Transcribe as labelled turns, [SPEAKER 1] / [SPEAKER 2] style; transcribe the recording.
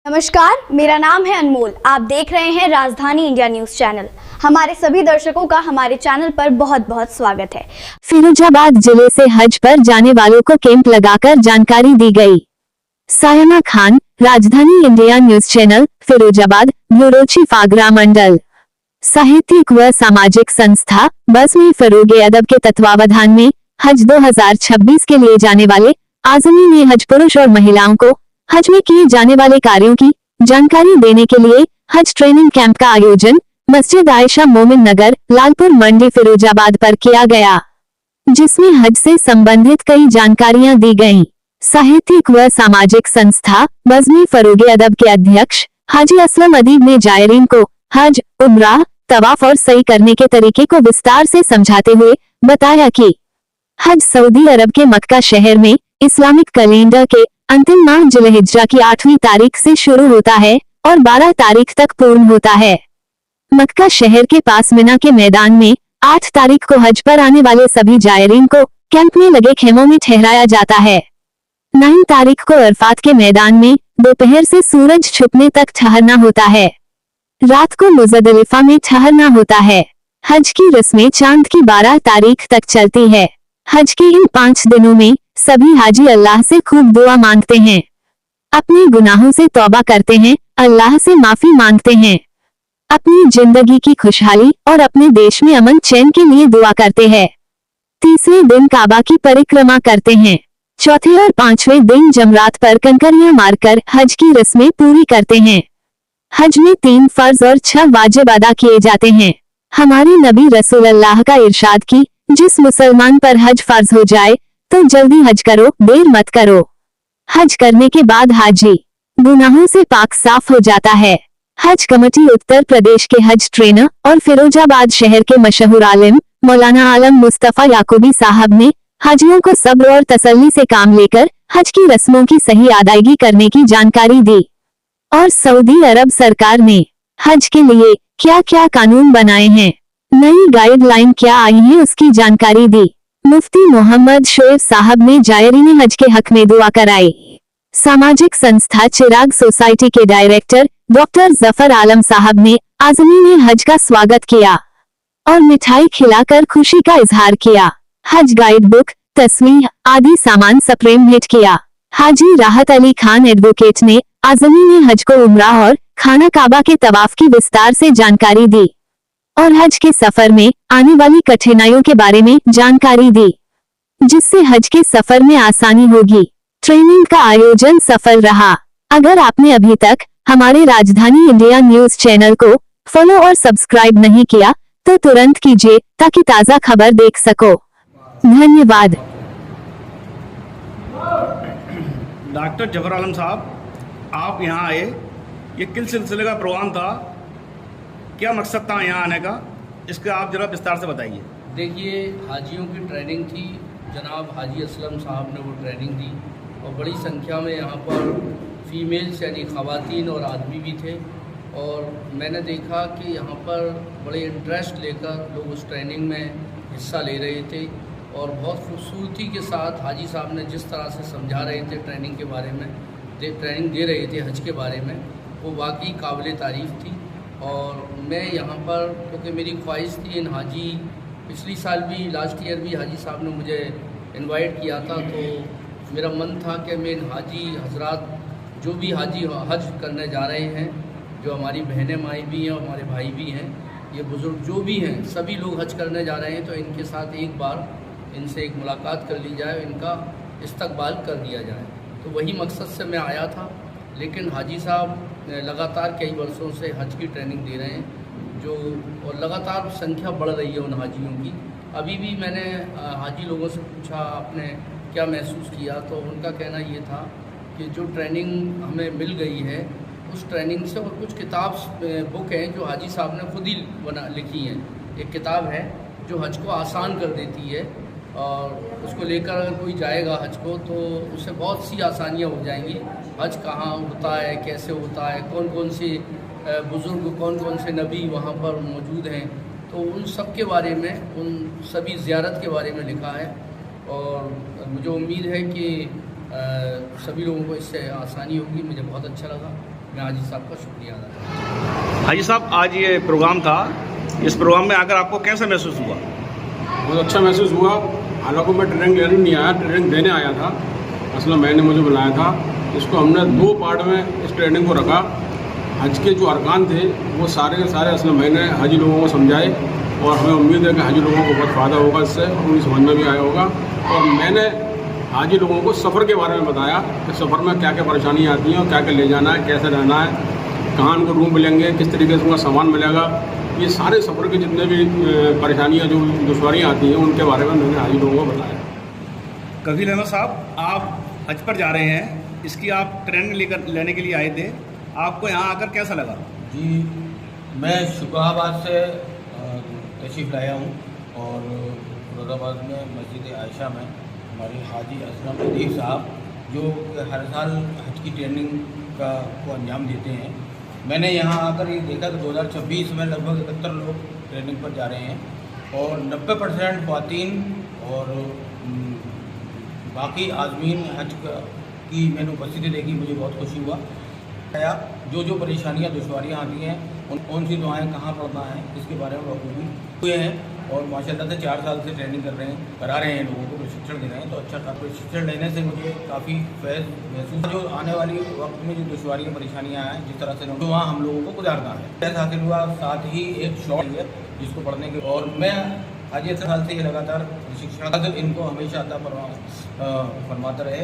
[SPEAKER 1] नमस्कार, मेरा नाम है अनमोल। आप देख रहे हैं राजधानी इंडिया न्यूज चैनल। हमारे सभी दर्शकों का हमारे चैनल पर बहुत बहुत स्वागत है।
[SPEAKER 2] फिरोजाबाद जिले से हज पर जाने वालों को कैंप लगाकर जानकारी दी गई। Saima Khan, Rajdhani India news channel, Firozabad, bureau chief Agra मंडल। साहित्यिक व सामाजिक संस्था बज़्म फरोगे अदब के तत्वावधान में हज 2026 के लिए जाने वाले आज़मी ने हज पुरुष और महिलाओं को हज में किए जाने वाले कार्यों की जानकारी देने के लिए हज ट्रेनिंग कैंप का आयोजन मस्जिद आयशा मोमिन नगर, लालपुर मंडी, फिरोजाबाद पर किया गया, जिसमें हज से संबंधित कई जानकारियां दी गईं। साहित्यिक व सामाजिक संस्था बज़्म फरोगे अदब के अध्यक्ष हाजी असलम अदीब ने जायरीन को हज, उम्राह, तवाफ और सई करने के तरीके को विस्तार से समझाते हुए बताया कि हज सऊदी अरब के मक्का शहर में इस्लामिक कैलेंडर के अंतिम माह जिलहिज्जा की 8वीं तारीख से शुरू होता है और 12 तारीख तक पूर्ण होता है। मक्का शहर के पास मिना के मैदान में 8 तारीख को हज पर आने वाले सभी जायरीन को कैंप में लगे खेमों में ठहराया जाता है। 9 तारीख को अरफात के मैदान में दोपहर से सूरज छुपने तक ठहरना होता है। रात को मुज़दलिफा में ठहरना होता है। हज की रस्में चांद की 12 तारीख तक चलती है। हज के इन 5 दिनों में सभी हाजी अल्लाह से खूब दुआ मांगते हैं, अपने गुनाहों से तौबा करते हैं, अल्लाह से माफी मांगते हैं, अपनी जिंदगी की खुशहाली और अपने देश में अमन चैन के लिए दुआ करते हैं। तीसरे दिन काबा की परिक्रमा करते हैं। चौथे और 5वें दिन जमरात पर कंकरियां मारकर हज की रस्में पूरी करते हैं। हज में 3 फर्ज और 6 वाजिब अदा किए जाते हैं। हमारे नबी रसूल अल्लाह का इरशाद की जिस मुसलमान पर हज फर्ज हो जाए तो जल्दी हज करो, देर मत करो। हज करने के बाद हाजी गुनाहों से पाक साफ हो जाता है। हज कमेटी उत्तर प्रदेश के हज ट्रेनर और फिरोजाबाद शहर के मशहूर आलिम मौलाना आलम मुस्तफा याकूबी साहब ने हाजियों को सब्र और तसल्ली से काम लेकर हज की रस्मों की सही अदायगी करने की जानकारी दी। और सऊदी अरब सरकार ने हज के लिए क्या क्या कानून बनाए हैं, नई गाइडलाइन क्या आई है, उसकी जानकारी दी। मुफ्ती मोहम्मद शोएब साहब ने जायरीन हज के हक में दुआ कराई। सामाजिक संस्था चिराग सोसाइटी के डायरेक्टर डॉक्टर जफर आलम साहब ने आज़मी ने हज का स्वागत किया और मिठाई खिलाकर खुशी का इजहार किया। हज गाइड बुक, तस्वीर आदि सामान सप्रेम भेंट किया। हाजी राहत अली खान एडवोकेट ने आज़मी ने हज को उम्राह और खाना काबा के तवाफ की विस्तार से जानकारी दी और हज के सफर में आने वाली कठिनाइयों के बारे में जानकारी दी, जिससे हज के सफर में आसानी होगी। ट्रेनिंग का आयोजन सफल रहा। अगर आपने अभी तक हमारे राजधानी इंडिया न्यूज चैनल को फॉलो और सब्सक्राइब नहीं किया तो तुरंत कीजिए ताकि ताज़ा खबर देख सको। धन्यवाद।
[SPEAKER 3] डॉक्टर जफर आलम साहब, आप यहाँ आए, ये किस सिलसिले का प्रोग्राम था, क्या मकसद था यहाँ आने का, इसका आप जरा विस्तार से बताइए।
[SPEAKER 4] देखिए, हाजियों की ट्रेनिंग थी, जनाब हाजी असलम साहब ने वो ट्रेनिंग दी और बड़ी संख्या में यहाँ पर फीमेल्स यानी ख़वातीन और आदमी भी थे और मैंने देखा कि यहाँ पर बड़े इंटरेस्ट लेकर लोग उस ट्रेनिंग में हिस्सा ले रहे थे और बहुत खूबसूरती के साथ हाजी साहब ने जिस तरह से समझा रहे थे ट्रेनिंग के बारे में, ट्रेनिंग दे रहे थे हज के बारे में, वो वाकई काबिल तारीफ़ थी। और मैं यहाँ पर, क्योंकि मेरी ख्वाहिश थी इन हाजी, पिछली साल भी, लास्ट ईयर भी हाजी साहब ने मुझे इनवाइट किया था, तो मेरा मन था कि मैं इन हाजी हजरात जो भी हाजी हज करने जा रहे हैं, जो हमारी बहनें माई भी हैं और हमारे भाई भी हैं, ये बुज़ुर्ग जो भी हैं, सभी लोग हज करने जा रहे हैं, तो इनके साथ एक बार इनसे एक मुलाकात कर ली जाए, इनका इस्तकबाल कर दिया जाए। तो वही मकसद से मैं आया था। लेकिन हाजी साहब लगातार कई वर्षों से हज की ट्रेनिंग दे रहे हैं, जो और लगातार संख्या बढ़ रही है उन हाजियों की। अभी भी मैंने हाजी लोगों से पूछा आपने क्या महसूस किया, तो उनका कहना ये था कि जो ट्रेनिंग हमें मिल गई है उस ट्रेनिंग से, और कुछ किताब बुक हैं जो हाजी साहब ने खुद ही लिखी हैं। एक किताब है जो हज को आसान कर देती है और उसको लेकर अगर कोई जाएगा हज को तो उससे बहुत सी आसानियाँ हो जाएंगी। हज कहाँ होता है, कैसे होता है, कौन कौन से बुज़ुर्ग, कौन कौन से नबी वहाँ पर मौजूद हैं, तो उन सब के बारे में, उन सभी ज़ियारत के बारे में लिखा है। और मुझे उम्मीद है कि सभी लोगों को इससे आसानी होगी। मुझे बहुत अच्छा लगा। मैं हाजी साहब का शुक्रिया अदा करता हूँ।
[SPEAKER 3] हाजी साहब, आज ये प्रोग्राम था, इस प्रोग्राम में आकर आपको कैसा महसूस हुआ?
[SPEAKER 5] बहुत अच्छा महसूस हुआ। हालांकि मैं ट्रेनिंग लेने नहीं आया, ट्रेनिंग देने आया था। असल में मैंने मुझे बुलाया था। इसको हमने 2 पार्ट में इस ट्रेनिंग को रखा। हज के जो अरकान थे वो सारे के सारे असल में मैंने हाजी लोगों को समझाए और हमें उम्मीद है कि हाजी लोगों को बहुत फ़ायदा होगा इससे, उनकी समझ में भी आया होगा। और मैंने हाजी लोगों को सफ़र के बारे में बताया कि सफ़र में क्या क्या परेशानियाँ आती हैं और क्या क्या ले जाना है, कैसे रहना है, कहाँ उनको रूम मिलेंगे, किस तरीके से उनका सामान मिलेगा। ये सारे सफ़र के जितने भी परेशानियाँ जो दुश्वारियाँ आती हैं उनके बारे में मैंने हाजी लोगों को बताया।
[SPEAKER 3] कफील अहमद साहब, आप हज पर जा रहे हैं, इसकी आप ट्रेनिंग लेने के लिए आए थे, आपको यहाँ आकर कैसा लगा?
[SPEAKER 6] जी, मैं शुक्राबाद से तशरीफ़ लाया हूँ और फिरोज़ाबाद में मस्जिद आयशा में हमारे हाजी असलम अदीब साहब जो हर साल हज की ट्रेनिंग को अंजाम देते हैं, मैंने यहाँ आकर ये देखा कि 2026 में लगभग 71 लोग ट्रेनिंग पर जा रहे हैं और 90% ख़वातीन और बाकी आज़मीन हज की मैंने उपस्थिति देखी, मुझे बहुत खुशी हुआ। जो परेशानियाँ दुश्वारियाँ आती हैं कौन सी दुआएँ कहाँ पढ़ना है इसके बारे में बखूबी हुए हैं और माशाल्लाह से 4 साल से ट्रेनिंग करा रहे हैं, लोगों को प्रशिक्षण दे रहे हैं। तो अच्छा प्रशिक्षण लेने से मुझे काफ़ी फैज़ महसूस, जो आने वाली वक्त में जो दुश्वारियाँ परेशानियाँ हैं जिस तरह से वहाँ हम लोगों को गुजारना है। फैज़ हासिल हुआ, साथ ही एक शौक है जिसको पढ़ने के, और मैं आज 7 साल से ये लगातार प्रशिक्षण इनको हमेशा अता फरमाता रहे।